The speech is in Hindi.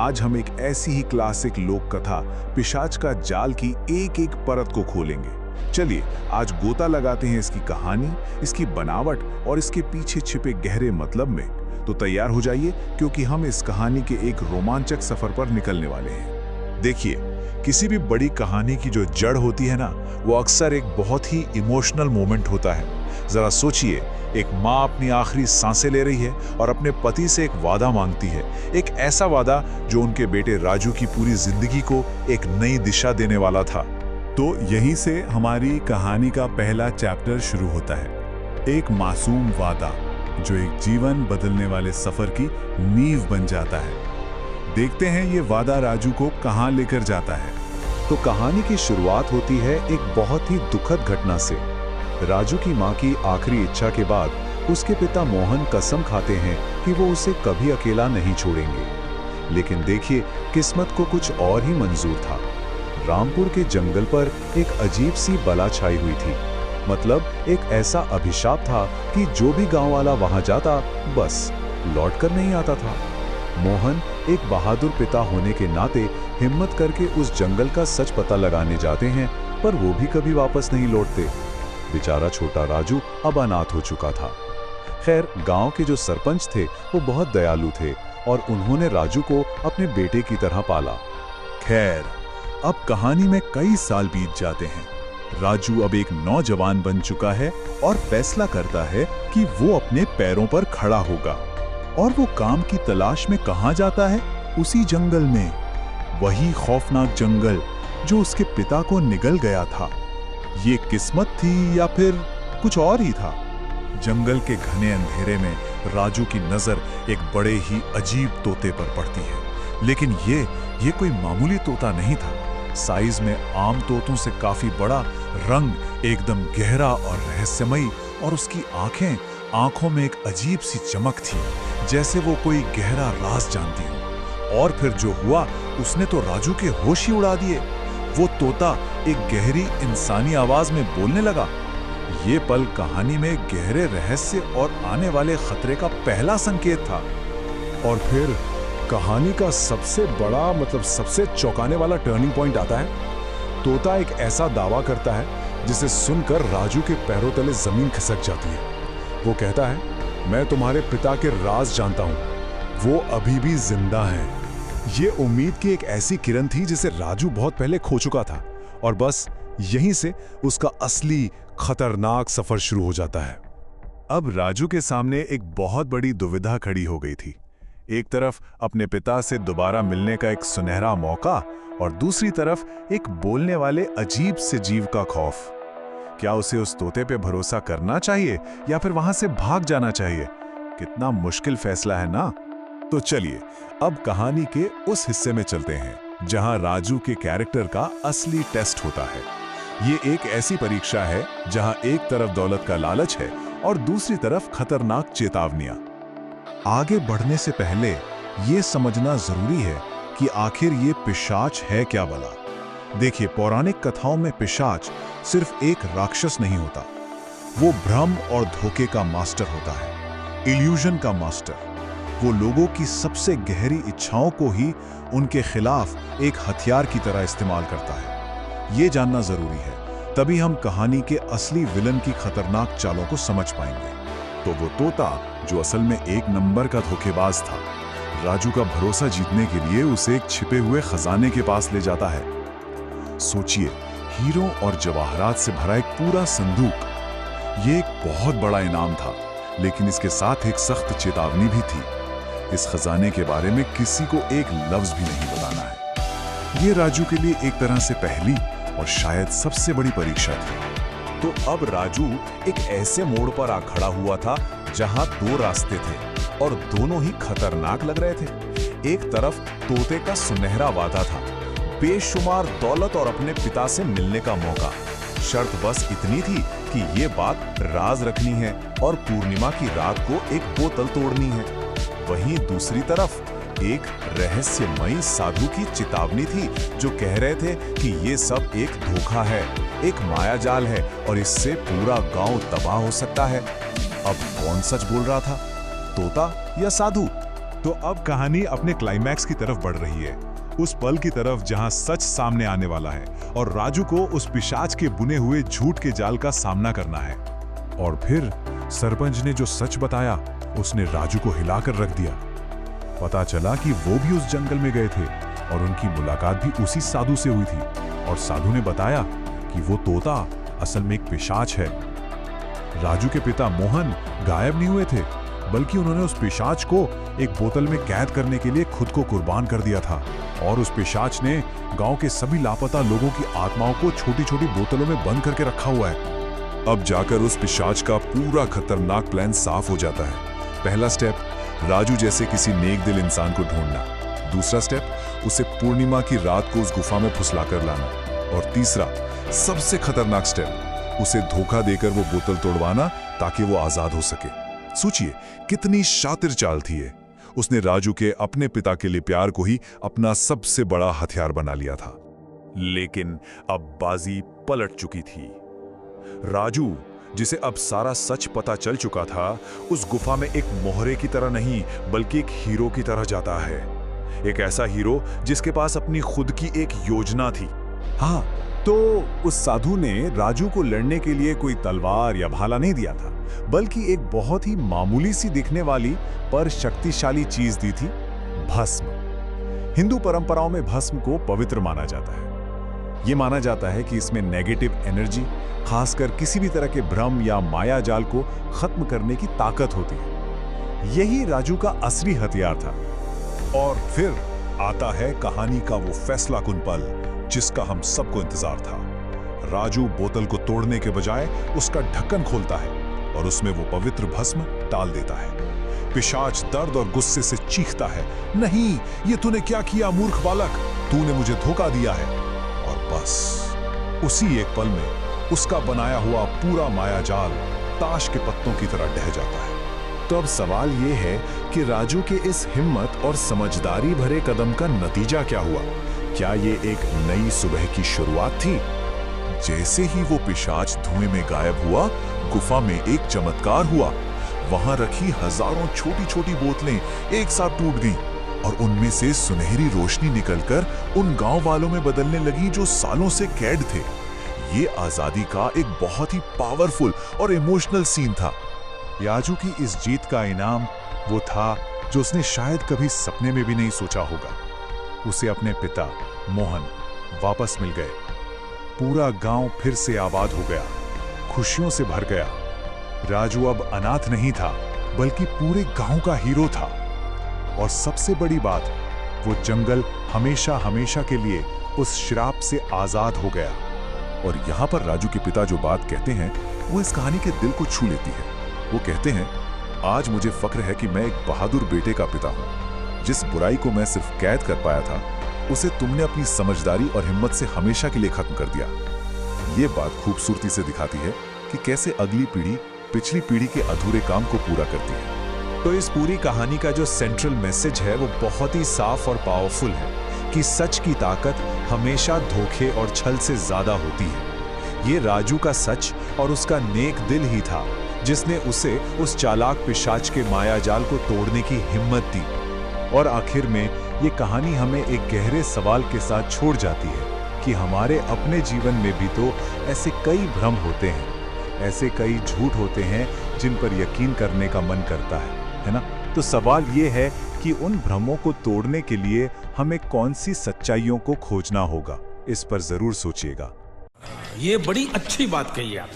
आज हम एक ऐसी ही क्लासिक लोक कथा पिशाच का जाल की एक एक परत को खोलेंगे। चलिए आज गोता लगाते हैं इसकी कहानी, इसकी बनावट और इसके पीछे छिपे गहरे मतलब में। तो तैयार हो जाइए क्योंकि हम इस कहानी के एक रोमांचक सफर पर निकलने वाले हैं। देखिए, किसी भी बड़ी कहानी की जो जड़ होती है ना, वो अक्सर एक बहुत ही इमोशनल मोमेंट होता है। जरा सोचिए, एक माँ अपनी आखिरी सांसें ले रही है और अपने पति से एक वादा मांगती है, एक ऐसा वादा जो उनके बेटे राजू की पूरी जिंदगी को एक नई दिशा देने वाला था। तो यहीं से हमारी कहानी का पहला चैप्टर शुरू होता है। एक मासूम वादा जो एक जीवन बदलने वाले सफर की नींव बन जाता है। देखते हैं ये वादा राजू को कहां लेकर जाता है। तो कहानी की शुरुआत होती है एक बहुत ही दुखद घटना से। राजू की मां की आखिरी इच्छा के बाद उसके पिता मोहन कसम खाते हैं कि वो उसे कभी अकेला नहीं छोड़ेंगे। लेकिन देखिए, किस्मत को कुछ और ही मंजूर था। रामपुर के जंगल पर एक अजीब सी बला छाई हुई थी। मतलब एक ऐसा अभिशाप था कि जो भी गांव वाला वहां जाता, बस लौटकर नहीं आता था। मोहन एक बहादुर पिता होने के नाते हिम्मत करके उस जंगल का सच पता लगाने जाते हैं, पर वो भी कभी वापस नहीं लौटते। बेचारा छोटा राजू अब अनाथ हो चुका था। खैर, गांव के जो सरपंच थे वो बहुत दयालु थे और उन्होंने राजू को अपने बेटे की तरह पाला। खैर, अब कहानी में कई साल बीत जाते हैं। राजू अब एक नौजवान बन चुका है और फैसला करता है कि वो अपने पैरों पर खड़ा होगा। और वो काम की तलाश में कहां जाता है? उसी जंगल में। वही खौफनाक जंगल जो उसके पिता को निगल गया था। ये किस्मत थी या फिर कुछ और ही था? जंगल के घने अंधेरे में राजू की नजर एक बड़े ही अजीब तोते पर पड़ती है। लेकिन ये कोई मामूली तोता नहीं था। साइज में आम तोतों से काफी बड़ा, रंग एकदम गहरा और रहस्यमयी, और उसकी आंखों में एक अजीब सी चमक थी, जैसे वो कोई गहरा राज जानती हो। और फिर जो हुआ, उसने तो राजू के होश ही उड़ा दिए। वो तोता एक गहरी इंसानी आवाज में बोलने लगा। ये पल कहानी में गहरे रहस्य और आने वाले खतरे का पहला संकेत था। और फिर कहानी का सबसे बड़ा, मतलब सबसे चौंकाने वाला टर्निंग पॉइंट आता है। तोता एक ऐसा दावा करता है जिसे सुनकर राजू के पैरों तले जमीन खिसक जाती है। वो कहता है, मैं तुम्हारे पिता के राज जानता हूं, वो अभी भी जिंदा हैं। ये उम्मीद की एक ऐसी किरण थी जिसे राजू बहुत पहले खो चुका था। और बस यहीं से उसका असली खतरनाक सफर शुरू हो जाता है। अब राजू के सामने एक बहुत बड़ी दुविधा खड़ी हो गई थी। एक तरफ अपने पिता से दोबारा मिलने का एक सुनहरा मौका, और दूसरी तरफ एक बोलने वाले अजीब से जीव का खौफ। क्या उसे उस तोते पे भरोसा करना चाहिए या फिर वहां से भाग जाना चाहिए? कितना मुश्किल फैसला है ना। तो चलिए अब कहानी के उस हिस्से में चलते हैं जहां राजू के कैरेक्टर का असली टेस्ट होता है। ये एक ऐसी परीक्षा है जहां एक तरफ दौलत का लालच है और दूसरी तरफ खतरनाक चेतावनियां। आगे बढ़ने से पहले ये समझना जरूरी है कि आखिर ये पिशाच है क्या भला। देखिए, पौराणिक कथाओं में पिशाच सिर्फ एक राक्षस नहीं होता, वो भ्रम और धोखे का मास्टर होता है, इल्यूजन का मास्टर। वो लोगों की सबसे गहरी इच्छाओं को ही उनके खिलाफ एक हथियार की तरह इस्तेमाल करता है। ये जानना जरूरी है, तभी हम कहानी के असली विलन की खतरनाक चालों को समझ पाएंगे। तो वो तोता जो असल में एक नंबर का धोखेबाज था, राजू का भरोसा जीतने के लिए उसे एक छिपे हुए खजाने के पास ले जाता है। सोचिए, हीरो और जवाहरात से भरा एक पूरा संदूक। ये एक बहुत बड़ा इनाम था, लेकिन इसके साथ एक सख्त चेतावनी भी थी। इस खजाने के बारे में किसी को एक लफ्ज भी नहीं बताना है। ये राजू के लिए एक तरह से पहली और शायद सबसे बड़ी परीक्षा थी। तो अब राजू एक ऐसे मोड़ पर आ खड़ा हुआ था जहां दो रास्ते थे और दोनों ही खतरनाक लग रहे थे। एक तरफ तोते का सुनहरा वादा था, बेशुमार दौलत और अपने पिता से मिलने का मौका। शर्त बस इतनी थी कि ये बात राज रखनी है और पूर्णिमा की रात को एक बोतल तोड़नी है। वहीं दूसरी तरफ एक रहस्यमयी साधु की चेतावनी थी जो कह रहे थे कि ये सब एक धोखा है, एक मायाजाल है और इससे पूरा गांव तबाह हो सकता है। अब कौन सच बोल रहा था, तोता या साधु? तो अब कहानी अपने क्लाइमैक्स की तरफ बढ़ रही है, उस पल की तरफ जहां सच सामने आने वाला है और राजू को उस पिशाच के बुने हुए झूठ के जाल का सामना करना है। और फिर सरपंच ने जो सच बताया उसने राजू को हिलाकर रख दिया। पता चला कि वो भी उस जंगल में गए थे और उनकी मुलाकात भी उसी साधु से हुई थी, और साधु ने बताया कि वो तोता असल में एक पिशाच है। राजू के पिता मोहन गायब नहीं हुए थे, बल्कि उन्होंने उस पिशाच को एक बोतल में कैद करने के लिए खुद को कुर्बान कर दिया था, और उस पिशाच ने गांव के सभी लापता लोगों की आत्माओं को छोटी छोटी बोतलों में बंद करके रखा हुआ है। अब जाकर उस पिशाच का पूरा खतरनाक प्लान साफ हो जाता है। पहला स्टेप, राजू जैसे किसी नेक दिल इंसान को ढूंढना। दूसरा स्टेप, उसे पूर्णिमा की रात को उस गुफा में फुसलाकर लाना। और तीसरा, सबसे खतरनाक स्टेप, उसे धोखा देकर वो बोतल तोड़वाना ताकि वो आजाद हो सके। सोचिए कितनी शातिर चाल थी ये। उसने राजू के अपने पिता के लिए प्यार को ही अपना सबसे बड़ा हथियार बना लिया था। लेकिन अब बाजी पलट चुकी थी। राजू, जिसे अब सारा सच पता चल चुका था, उस गुफा में एक मोहरे की तरह नहीं बल्कि एक हीरो की तरह जाता है। एक ऐसा हीरो जिसके पास अपनी खुद की एक योजना थी। हाँ, तो उस साधु ने राजू को लड़ने के लिए कोई तलवार या भाला नहीं दिया था, बल्कि एक बहुत ही मामूली सी दिखने वाली पर शक्तिशाली चीज दी थी, भस्म। हिंदू परंपराओं में भस्म को पवित्र माना जाता है। यह माना जाता है कि इसमें नेगेटिव एनर्जी, खासकर किसी भी तरह के भ्रम या माया जाल को खत्म करने की ताकत होती है। यही राजू का असली हथियार था। और फिर आता है कहानी का वो फैसलाकुन पल जिसका हम सबको इंतजार था। राजू बोतल को तोड़ने के बजाय उसका ढक्कन खोलता है और उसमें वो पवित्र भस्म डाल देता है। पिशाच दर्द और गुस्से से चीखता है, नहीं, ये तूने क्या किया मूर्ख बालक, तूने मुझे धोखा दिया है। और बस उसी एक पल में उसका बनाया हुआ पूरा मायाजाल ताश के पत्तों की तरह ढह जाता है। तो अब सवाल यह है कि राजू के इस हिम्मत और समझदारी भरे कदम का नतीजा क्या हुआ? क्या ये एक नई सुबह की शुरुआत थी? जैसे ही वो पिशाच धुएं में गायब हुआ, गुफा में एक चमत्कार हुआ। वहां रखी हजारों छोटी छोटी बोतलें एक साथ टूट गईं और उनमें से सुनहरी रोशनी निकलकर उन गांव वालों में बदलने लगी जो सालों से कैद थे। ये आजादी का एक बहुत ही पावरफुल और इमोशनल सीन था। राजू की इस जीत का इनाम वो था जो उसने शायद कभी सपने में भी नहीं सोचा होगा। उसे अपने पिता मोहन वापस मिल गए। पूरा गांव फिर से आबाद हो गया, खुशियों से भर गया। राजू अब अनाथ नहीं था, बल्कि पूरे गांव का हीरो था। और सबसे बड़ी बात, वो जंगल हमेशा हमेशा के लिए उस श्राप से आजाद हो गया। और यहां पर राजू के पिता जो बात कहते हैं वो इस कहानी के दिल को छू लेती है। वो कहते हैं, आज मुझे फक्र है कि मैं एक बहादुर बेटे का पिता हूं। जिस बुराई को मैं सिर्फ कैद कर पाया था, उसे तुमने अपनी समझदारी और हिम्मत से हमेशा के लिए खत्म कर दिया। ये बात खूबसूरती से दिखाती है कि कैसे अगली पीढ़ी पिछली पीढ़ी के अधूरे काम को पूरा करती है। तो इस पूरी कहानी का जो सेंट्रल मैसेज है वो बहुत ही साफ और पावरफुल है कि सच की ताकत हमेशा धोखे और छल से ज्यादा होती है। ये राजू का सच और उसका नेक दिल ही था जिसने उसे उस चालाक पिशाच के मायाजाल को तोड़ने की हिम्मत दी। और आखिर में ये कहानी हमें एक गहरे सवाल के साथ छोड़ जाती है कि हमारे अपने जीवन में भी तो ऐसे कई भ्रम होते हैं, ऐसे कई झूठ होते हैं जिन पर यकीन करने का मन करता है ना? तो सवाल ये है कि उन भ्रमों को तोड़ने के लिए हमें कौन सी सच्चाइयों को खोजना होगा। इस पर जरूर सोचिएगा। ये बड़ी अच्छी बात कही आप।